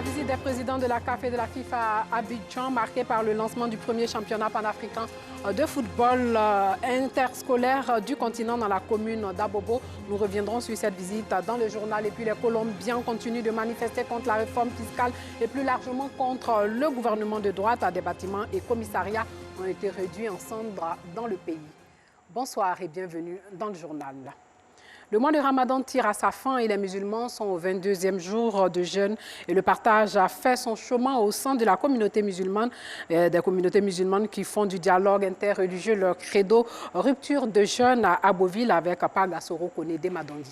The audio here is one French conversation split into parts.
visite des présidents de la CAF et de la FIFA à Abidjan, marquée par le lancement du premier championnat panafricain de football interscolaire du continent dans la commune d'Abobo. Nous reviendrons sur cette visite dans le journal. Et puis les Colombiens continuent de manifester contre la réforme fiscale et plus largement contre le gouvernement de droite. Des bâtiments et commissariats ont été réduits en cendres dans le pays. Bonsoir et bienvenue dans le journal. Le mois de Ramadan tire à sa fin et les musulmans sont au 22e jour de jeûne. Et le partage a fait son chemin au sein de la communauté musulmane, des communautés musulmanes qui font du dialogue interreligieux leur credo. Rupture de jeûne à Agboville avec Pagasoro Konede Madandi.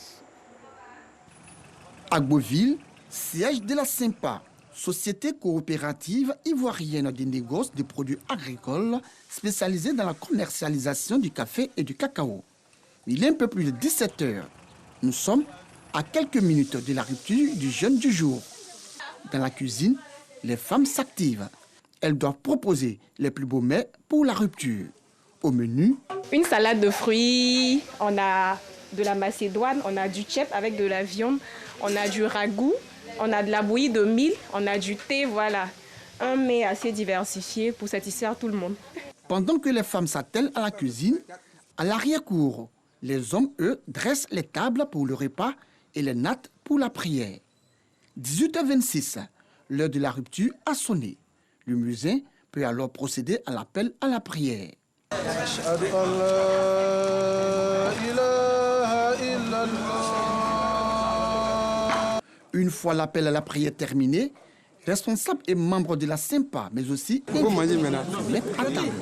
Agboville, siège de la SYMPA, société coopérative ivoirienne de négoce de produits agricoles spécialisée dans la commercialisation du café et du cacao. Il est un peu plus de 17 heures. Nous sommes à quelques minutes de la rupture du jeûne du jour. Dans la cuisine, les femmes s'activent. Elles doivent proposer les plus beaux mets pour la rupture. Au menu, une salade de fruits, on a de la macédoine, on a du tchèp avec de la viande, on a du ragoût, on a de la bouillie de mil, on a du thé, voilà. Un mets assez diversifié pour satisfaire tout le monde. Pendant que les femmes s'attellent à la cuisine, à l'arrière-cour, les hommes, eux, dressent les tables pour le repas et les nattes pour la prière. 18h26, l'heure de la rupture a sonné. Le muezzin peut alors procéder à l'appel à la prière. Une fois l'appel à la prière terminé, responsables et membres de la SYMPA, mais aussi se mettent à table.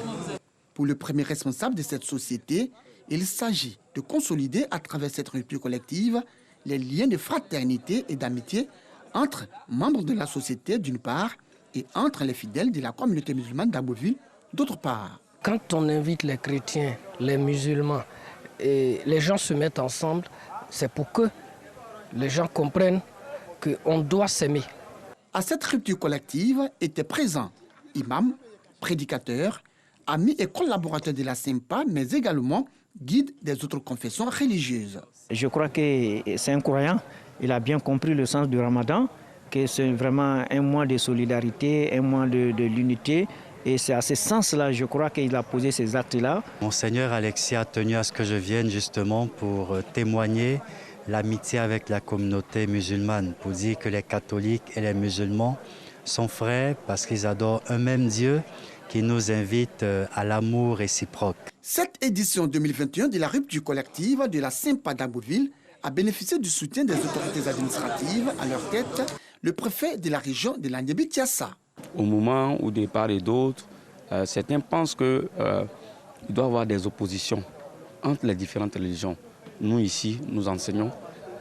Pour le premier responsable de cette société, il s'agit de consolider à travers cette rupture collective les liens de fraternité et d'amitié entre membres de la société d'une part et entre les fidèles de la communauté musulmane d'Agboville d'autre part. Quand on invite les chrétiens, les musulmans et les gens se mettent ensemble, c'est pour que les gens comprennent qu'on doit s'aimer. À cette rupture collective étaient présents imams, prédicateurs, amis et collaborateurs de la SYMPA, mais également guides des autres confessions religieuses. Je crois que c'est un croyant. Il a bien compris le sens du Ramadan, que c'est vraiment un mois de solidarité, un mois de l'unité. Et c'est à ce sens-là, je crois qu'il a posé ces actes-là. Monseigneur Alexis a tenu à ce que je vienne justement pour témoigner l'amitié avec la communauté musulmane, pour dire que les catholiques et les musulmans sont frères parce qu'ils adorent un même Dieu qui nous invite à l'amour réciproque. Cette édition 2021 de la rupture collective de la SYMPA d'Agboville a bénéficié du soutien des autorités administratives, à leur tête, le préfet de la région de l'Aniébi-Tiassa. Au moment où de part et d'autre, certains pensent qu'il doit y avoir des oppositions entre les différentes religions. Nous ici, nous enseignons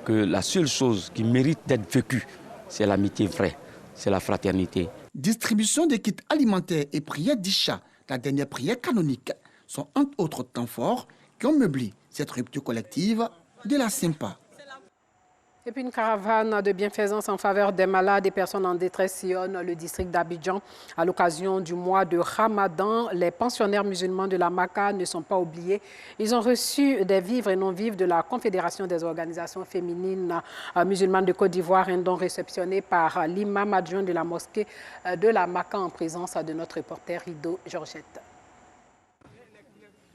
que la seule chose qui mérite d'être vécue, c'est l'amitié vraie, c'est la fraternité. Distribution des kits alimentaires et prières d'Isha, la dernière prière canonique, sont entre autres temps forts qui ont meublé cette rupture collective de la SYMPA. Et puis une caravane de bienfaisance en faveur des malades et personnes en détresse sillonne le district d'Abidjan. À l'occasion du mois de Ramadan, les pensionnaires musulmans de la Maka ne sont pas oubliés. Ils ont reçu des vivres et non-vivres de la Confédération des organisations féminines musulmanes de Côte d'Ivoire, un don réceptionné par l'imam adjoint de la mosquée de la Maka en présence de notre reporter Rido Georgette.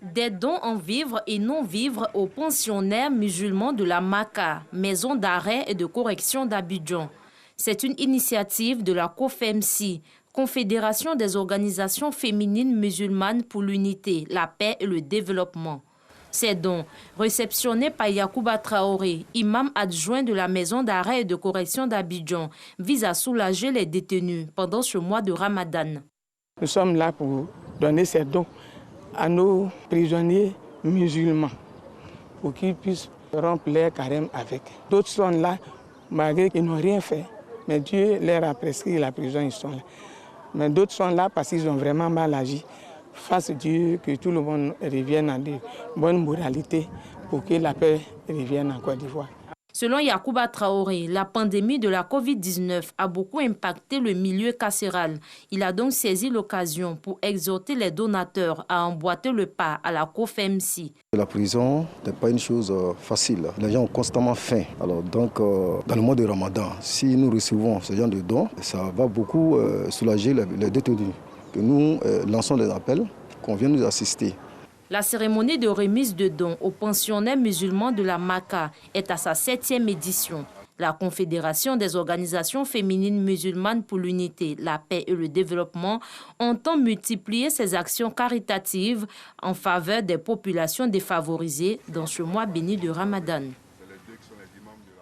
Des dons en vivres et non-vivres aux pensionnaires musulmans de la Maka, maison d'arrêt et de correction d'Abidjan. C'est une initiative de la COFEMSI, Confédération des organisations féminines musulmanes pour l'unité, la paix et le développement. Ces dons, réceptionnés par Yacouba Traoré, imam adjoint de la maison d'arrêt et de correction d'Abidjan, visent à soulager les détenus pendant ce mois de Ramadan. Nous sommes là pour donner ces dons à nos prisonniers musulmans pour qu'ils puissent rompre leur carême avec. D'autres sont là, malgré qu'ils n'ont rien fait, mais Dieu leur a prescrit la prison, ils sont là. Mais d'autres sont là parce qu'ils ont vraiment mal agi. Fasse Dieu que tout le monde revienne à de bonnes moralités pour que la paix revienne en Côte d'Ivoire. Selon Yacouba Traoré, la pandémie de la COVID-19 a beaucoup impacté le milieu carcéral. Il a donc saisi l'occasion pour exhorter les donateurs à emboîter le pas à la COFEMC. La prison n'est pas une chose facile. Les gens ont constamment faim. Alors donc, dans le mois de Ramadan, si nous recevons ce genre de dons, ça va beaucoup soulager les détenus. Que nous lançons des appels, qu'on vienne nous assister. La cérémonie de remise de dons aux pensionnaires musulmans de la Maka est à sa 7e édition. La Confédération des organisations féminines musulmanes pour l'unité, la paix et le développement entend multiplier ses actions caritatives en faveur des populations défavorisées dans ce mois béni de Ramadan.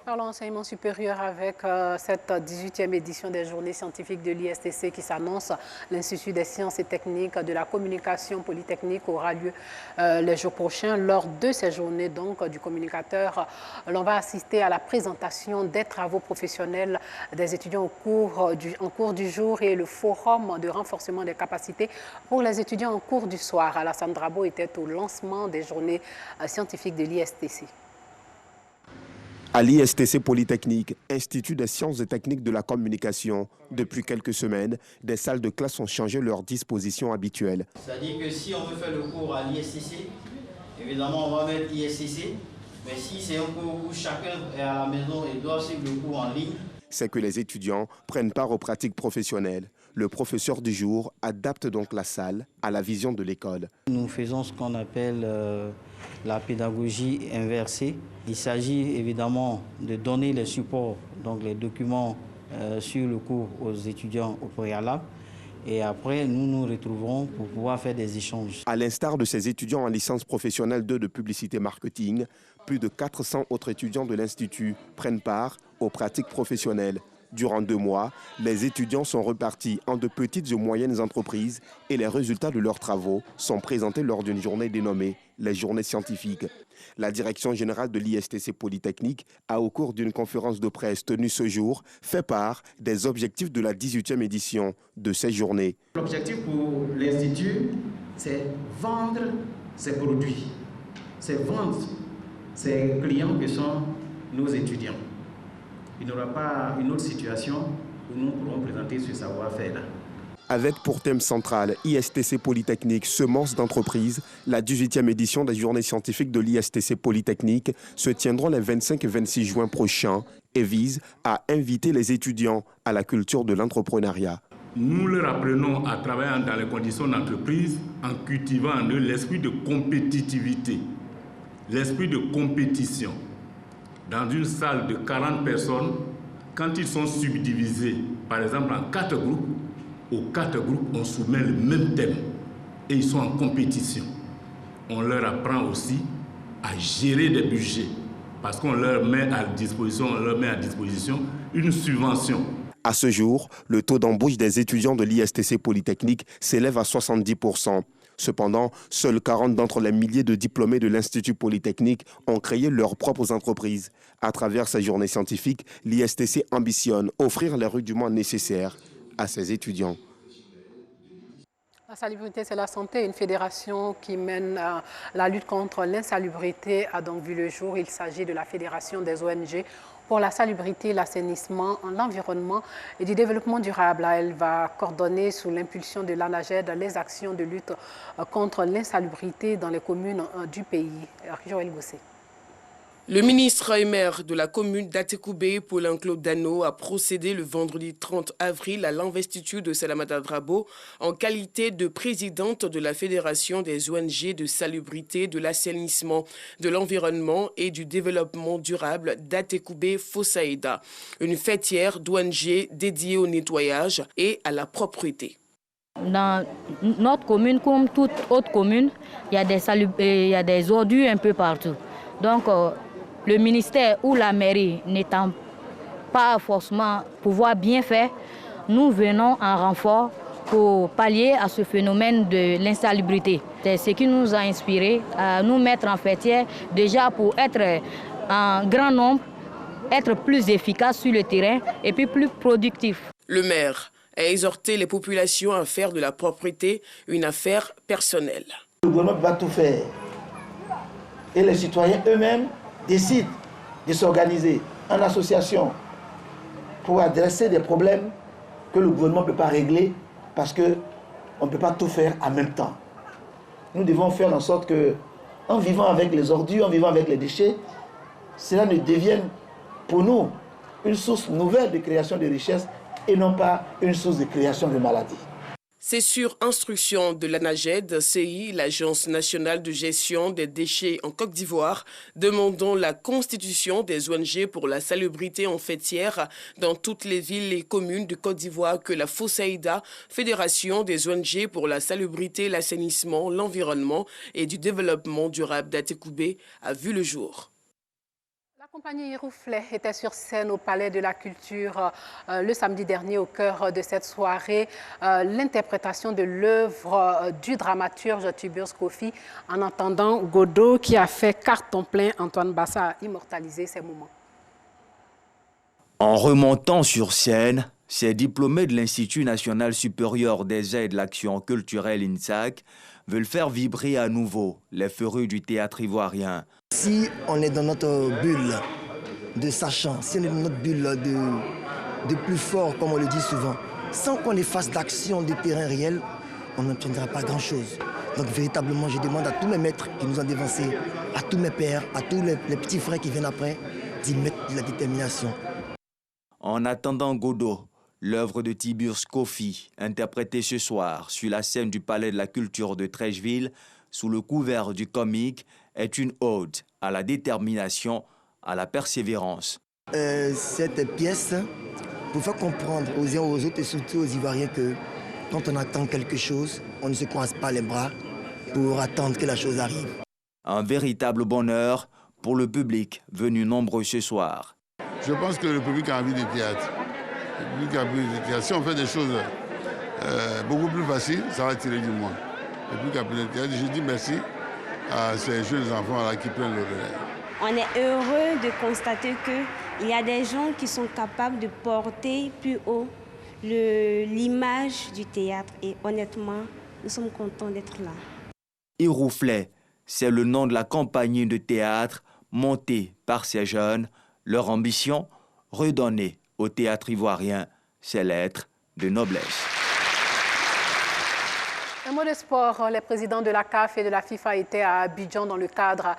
Parlons enseignement supérieur avec cette 18e édition des journées scientifiques de l'ISTC qui s'annonce. L'Institut des sciences et techniques de la communication polytechnique aura lieu les jours prochains. Lors de ces journées donc, du communicateur, l'on va assister à la présentation des travaux professionnels des étudiants en cours du jour et le forum de renforcement des capacités pour les étudiants en cours du soir. Alassane Drabo était au lancement des journées scientifiques de l'ISTC. À l'ISTC Polytechnique, Institut des sciences et techniques de la communication, depuis quelques semaines, des salles de classe ont changé leur disposition habituelle. C'est-à-dire que si on veut faire le cours à l'ISTC, évidemment on va mettre l'ISTC, mais si c'est un cours où chacun est à la maison et doit suivre le cours en ligne, c'est que les étudiants prennent part aux pratiques professionnelles. Le professeur du jour adapte donc la salle à la vision de l'école. Nous faisons ce qu'on appelle la pédagogie inversée. Il s'agit évidemment de donner les supports, donc les documents sur le cours aux étudiants au préalable. Et après, nous nous retrouverons pour pouvoir faire des échanges. À l'instar de ces étudiants en licence professionnelle 2 de publicité marketing, plus de 400 autres étudiants de l'Institut prennent part aux pratiques professionnelles. Durant 2 mois, les étudiants sont repartis en de petites et moyennes entreprises et les résultats de leurs travaux sont présentés lors d'une journée dénommée les journées scientifiques. La direction générale de l'ISTC Polytechnique a, au cours d'une conférence de presse tenue ce jour, fait part des objectifs de la 18e édition de ces journées. L'objectif pour l'Institut, c'est vendre ses produits, c'est vendre ses clients que sont nos étudiants. Il n'y aura pas une autre situation où nous pourrons présenter ce savoir-faire-là. Avec pour thème central ISTC Polytechnique, semences d'entreprise, la 18e édition des journées scientifiques de l'ISTC Polytechnique se tiendront les 25 et 26 juin prochains et vise à inviter les étudiants à la culture de l'entrepreneuriat. Nous leur apprenons à travailler dans les conditions d'entreprise en cultivant en eux l'esprit de compétitivité, l'esprit de compétition. Dans une salle de 40 personnes, quand ils sont subdivisés, par exemple en 4 groupes, aux 4 groupes, on soumet le même thème et ils sont en compétition. On leur apprend aussi à gérer des budgets parce qu'on leur met à disposition une subvention. À ce jour, le taux d'embauche des étudiants de l'ISTC Polytechnique s'élève à 70%. Cependant, seuls 40 d'entre les milliers de diplômés de l'Institut Polytechnique ont créé leurs propres entreprises. À travers ces journées scientifiques, l'ISTC ambitionne offrir les rudiments nécessaires à ses étudiants. La salubrité, c'est la santé. Une fédération qui mène la lutte contre l'insalubrité a donc vu le jour. Il s'agit de la Fédération des ONG pour la salubrité, l'assainissement, l'environnement et du développement durable. Elle va coordonner sous l'impulsion de l'ANAGED les actions de lutte contre l'insalubrité dans les communes du pays. Joël Gosset. Le ministre et maire de la commune d'Atekoubé, Paulin-Claude Dano, a procédé le vendredi 30 avril à l'investiture de Salamata Drabo en qualité de présidente de la Fédération des ONG de salubrité, de l'assainissement, de l'environnement et du développement durable d'Atekoubé-Fossaïda, une fêtière d'ONG dédiée au nettoyage et à la propreté. Dans notre commune, comme toute autre commune, il y a des ordures un peu partout. Donc, le ministère ou la mairie n'étant pas forcément pouvoir bien faire, nous venons en renfort pour pallier à ce phénomène de l'insalubrité. C'est ce qui nous a inspiré à nous mettre en fêtière déjà pour être en grand nombre, être plus efficace sur le terrain et puis plus productif. Le maire a exhorté les populations à faire de la propreté une affaire personnelle. Le gouvernement va tout faire et les citoyens eux-mêmes décident de s'organiser en association pour adresser des problèmes que le gouvernement ne peut pas régler parce qu'on ne peut pas tout faire en même temps. Nous devons faire en sorte que, en vivant avec les ordures, en vivant avec les déchets, cela ne devienne pour nous une source nouvelle de création de richesses et non pas une source de création de maladies. C'est sur instruction de l'ANAGED, CI, l'Agence nationale de gestion des déchets en Côte d'Ivoire, demandant la constitution des ONG pour la salubrité en fêtière dans toutes les villes et communes de Côte d'Ivoire que la FOSAIDA, Fédération des ONG pour la salubrité, l'assainissement, l'environnement et du développement durable d'Atekoubé, a vu le jour. La compagnie Irouflet était sur scène au Palais de la Culture le samedi dernier au cœur de cette soirée. L'interprétation de l'œuvre du dramaturge Tiburce Kofi en entendant Godot qui a fait carton plein. Antoine Bassa a immortalisé ces moments. En remontant sur scène, ces diplômés de l'Institut national supérieur des aides de l'action culturelle INSAC veulent faire vibrer à nouveau les férus du théâtre ivoirien. Si on est dans notre bulle de sachant, si on est dans notre bulle de plus fort, comme on le dit souvent, sans qu'on ait face d'action de terrain réel, on n'obtiendra pas grand-chose. Donc véritablement, je demande à tous mes maîtres qui nous ont dévancés, à tous mes pères, à tous les petits frères qui viennent après, d'y mettre de la détermination. En attendant Godot, l'œuvre de Tiburce Kofi, interprétée ce soir sur la scène du Palais de la Culture de Treichville, sous le couvert du comique, est une ode à la détermination, à la persévérance. Cette pièce, pour faire comprendre aux uns aux autres et surtout aux Ivoiriens que quand on attend quelque chose, on ne se croise pas les bras pour attendre que la chose arrive. Un véritable bonheur pour le public venu nombreux ce soir. Je pense que le public a envie de théâtre. Le public a envie de théâtre. Si on fait des choses beaucoup plus faciles, ça va tirer du moins. Le public a besoin de théâtre. Je dis merci à ces jeunes enfants là qui prennent le relais. On est heureux de constater qu'il y a des gens qui sont capables de porter plus haut l'image du théâtre. Et honnêtement, nous sommes contents d'être là. Irouflet, c'est le nom de la compagnie de théâtre montée par ces jeunes. Leur ambition, redonner au théâtre ivoirien ses lettres de noblesse. Un mot de sport, les présidents de la CAF et de la FIFA étaient à Abidjan dans le cadre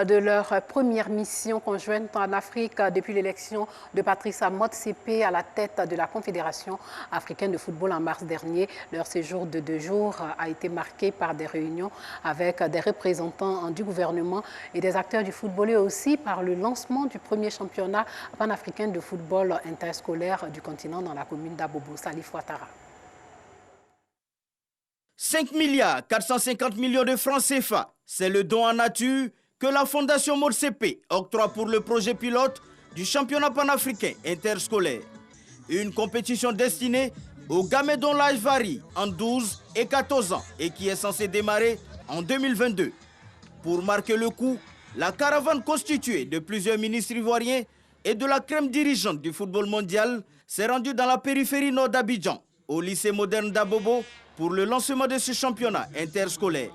de leur première mission conjointe en Afrique depuis l'élection de Patrice Motsepe à la tête de la Confédération africaine de football en mars dernier. Leur séjour de 2 jours a été marqué par des réunions avec des représentants du gouvernement et des acteurs du football et aussi par le lancement du premier championnat panafricain de football interscolaire du continent dans la commune d'Abobo. Salif Ouattara. 5 milliards 450 millions de francs CFA, c'est le don en nature que la Fondation Motsepe octroie pour le projet pilote du championnat panafricain interscolaire. Une compétition destinée aux gamins dont l'âge varie entre 12 et 14 ans et qui est censée démarrer en 2022. Pour marquer le coup, la caravane constituée de plusieurs ministres ivoiriens et de la crème dirigeante du football mondial s'est rendue dans la périphérie nord d'Abidjan, au lycée moderne d'Abobo, pour le lancement de ce championnat interscolaire.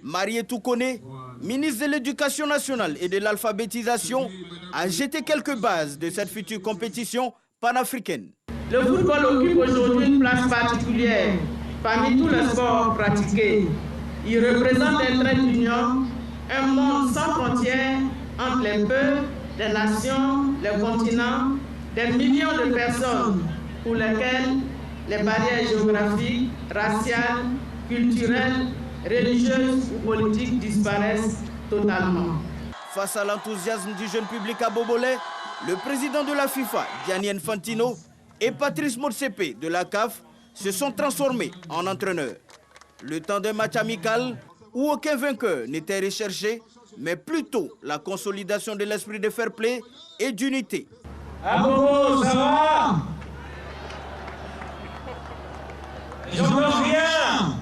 Marié Toukone, ministre de l'Éducation nationale et de l'alphabétisation, a jeté quelques bases de cette future compétition panafricaine. Le football occupe aujourd'hui une place particulière parmi tous les sports pratiqués. Il représente un trait d'union, un monde sans frontières entre les peuples, les nations, les continents, des millions de personnes pour lesquelles les barrières géographiques, raciales, culturelles, religieuses ou politiques disparaissent totalement. Face à l'enthousiasme du jeune public abobolais, le président de la FIFA, Gianni Infantino, et Patrice Motsepe de la CAF se sont transformés en entraîneurs. Le temps d'un match amical où aucun vainqueur n'était recherché, mais plutôt la consolidation de l'esprit de fair play et d'unité. Abobo, ça va? Je ne veux rien.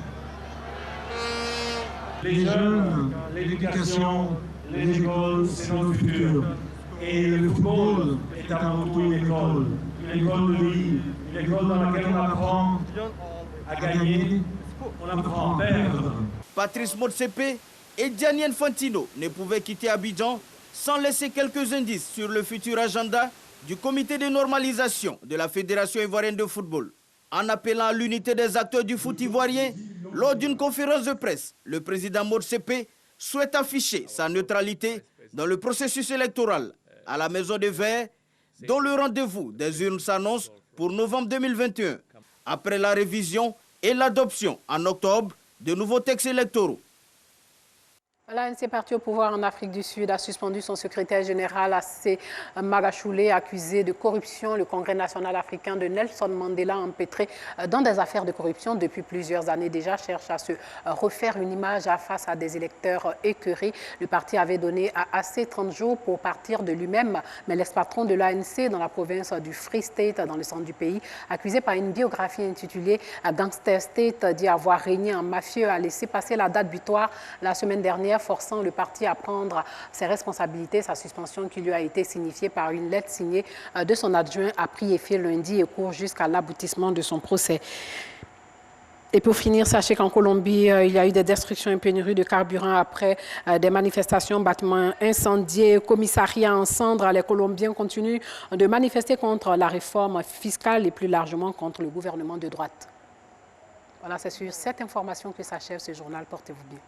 Les jeunes, l'éducation, les écoles, c'est notre futur. Et le football est avant tout une école de vie, une école dans laquelle on apprend à gagner, on apprend à perdre. Patrice Motsepe et Gianni Infantino ne pouvaient quitter Abidjan sans laisser quelques indices sur le futur agenda du comité de normalisation de la Fédération ivoirienne de football. En appelant à l'unité des acteurs du foot ivoirien, lors d'une conférence de presse, le président Motsepe souhaite afficher sa neutralité dans le processus électoral à la Maison des Verts, dont le rendez-vous des urnes s'annonce pour novembre 2021, après la révision et l'adoption en octobre de nouveaux textes électoraux. L'ANC parti au pouvoir en Afrique du Sud a suspendu son secrétaire général AC Magachoulé, accusé de corruption. Le Congrès national africain de Nelson Mandela, empêtré dans des affaires de corruption depuis plusieurs années déjà, cherche à se refaire une image face à des électeurs écœurés. Le parti avait donné à AC 30 jours pour partir de lui-même, mais l'ex-patron de l'ANC dans la province du Free State, dans le centre du pays, accusé par une biographie intitulée Gangster State d'y avoir régné en mafieux, a laissé passer la date butoir la semaine dernière, forçant le parti à prendre ses responsabilités. Sa suspension qui lui a été signifiée par une lettre signée de son adjoint a pris effet lundi et court jusqu'à l'aboutissement de son procès. Et pour finir, sachez qu'en Colombie, il y a eu des destructions et pénuries de carburant après des manifestations, bâtiments incendiés, commissariats en cendres. Les Colombiens continuent de manifester contre la réforme fiscale et plus largement contre le gouvernement de droite. Voilà, c'est sur cette information que s'achève ce journal. Portez-vous bien.